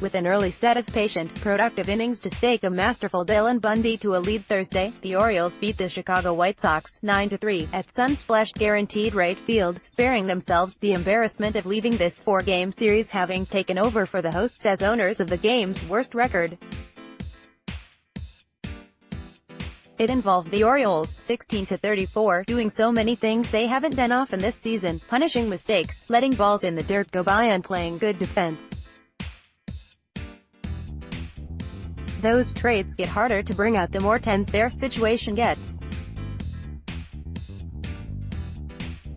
with an early set of patient, productive innings to stake a masterful Dylan Bundy to a lead Thursday. The Orioles beat the Chicago White Sox 9-3 at Sun-splashed Guaranteed Rate Field, sparing themselves the embarrassment of leaving this four-game series having taken over for the hosts as owners of the game's worst record. It involved the Orioles, 16-34, doing so many things they haven't done often this season, punishing mistakes, letting balls in the dirt go by and playing good defense. Those traits get harder to bring out the more tense their situation gets.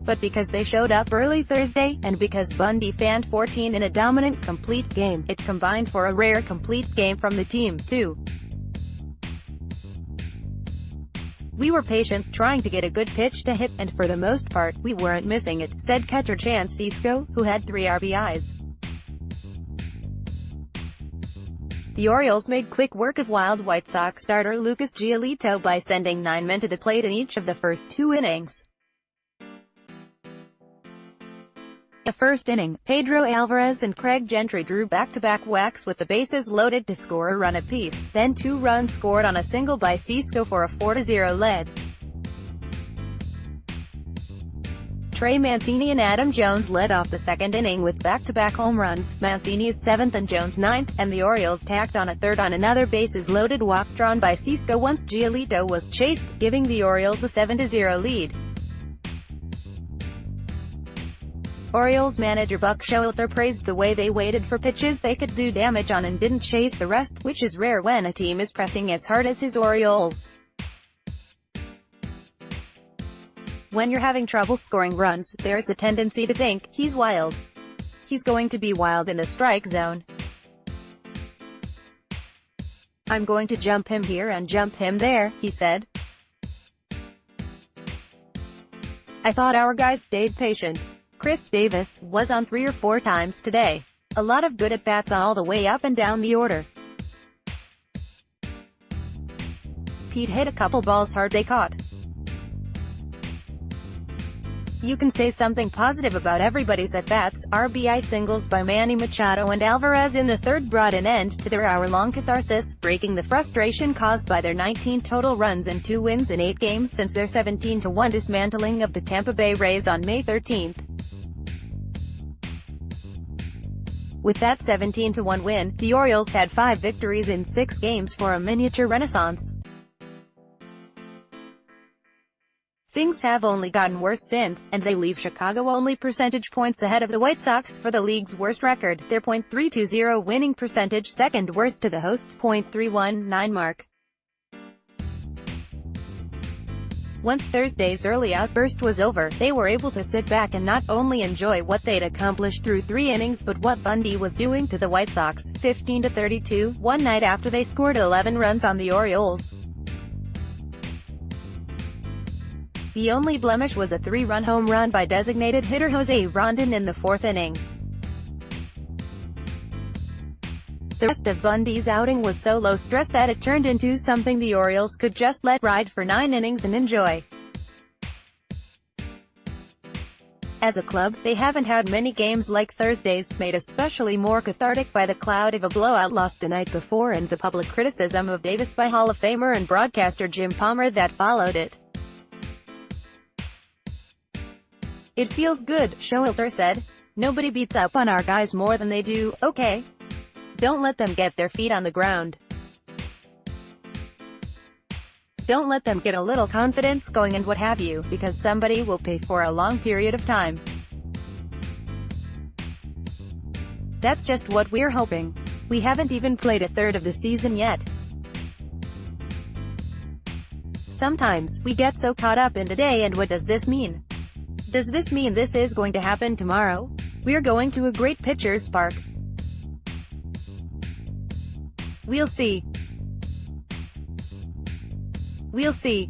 But because they showed up early Thursday, and because Bundy fanned 14 in a dominant, complete game, it combined for a rare complete game from the team, too. "We were patient, trying to get a good pitch to hit, and for the most part, we weren't missing it," said catcher Chance Cisco, who had 3 RBIs. The Orioles made quick work of Wild White Sox starter Lucas Giolito by sending 9 men to the plate in each of the first 2 innings. The first inning, Pedro Alvarez and Craig Gentry drew back-to-back whacks with the bases loaded to score a run apiece, then 2 runs scored on a single by Cisco for a 4-0 lead. Trey Mancini and Adam Jones led off the second inning with back-to-back home runs, Mancini's 7th and Jones' 9th, and the Orioles tacked on a third on another bases-loaded walk drawn by Cisco once Giolito was chased, giving the Orioles a 7-0 lead. Orioles manager Buck Showalter praised the way they waited for pitches they could do damage on and didn't chase the rest, which is rare when a team is pressing as hard as his Orioles. "When you're having trouble scoring runs, there's a tendency to think, he's wild. He's going to be wild in the strike zone. I'm going to jump him here and jump him there," he said. "I thought our guys stayed patient. Chris Davis was on 3 or 4 times today. A lot of good at-bats all the way up and down the order. Pete hit a couple balls hard they caught. You can say something positive about everybody's at-bats." RBI singles by Manny Machado and Alvarez in the third brought an end to their hour-long catharsis, breaking the frustration caused by their 19 total runs and 2 wins in 8 games since their 17-1 dismantling of the Tampa Bay Rays on May 13. With that 17-1 win, the Orioles had 5 victories in 6 games for a miniature renaissance. Things have only gotten worse since, and they leave Chicago only percentage points ahead of the White Sox for the league's worst record, their .320 winning percentage second worst to the hosts' .319 mark. Once Thursday's early outburst was over, they were able to sit back and not only enjoy what they'd accomplished through 3 innings but what Bundy was doing to the White Sox, 15-32, one night after they scored 11 runs on the Orioles. The only blemish was a 3-run home run by designated hitter Jose Rondon in the 4th inning. The rest of Bundy's outing was so low-stress that it turned into something the Orioles could just let ride for 9 innings and enjoy. As a club, they haven't had many games like Thursday's, made especially more cathartic by the cloud of a blowout lost the night before and the public criticism of Davis by Hall of Famer and broadcaster Jim Palmer that followed it. "It feels good," Showalter said. "Nobody beats up on our guys more than they do, okay? Don't let them get their feet on the ground. Don't let them get a little confidence going and what have you, because somebody will pay for a long period of time. That's just what we're hoping. We haven't even played a third of the season yet. Sometimes, we get so caught up in today, and what does this mean? Does this mean this is going to happen tomorrow? We're going to a great pitcher's park. We'll see. We'll see."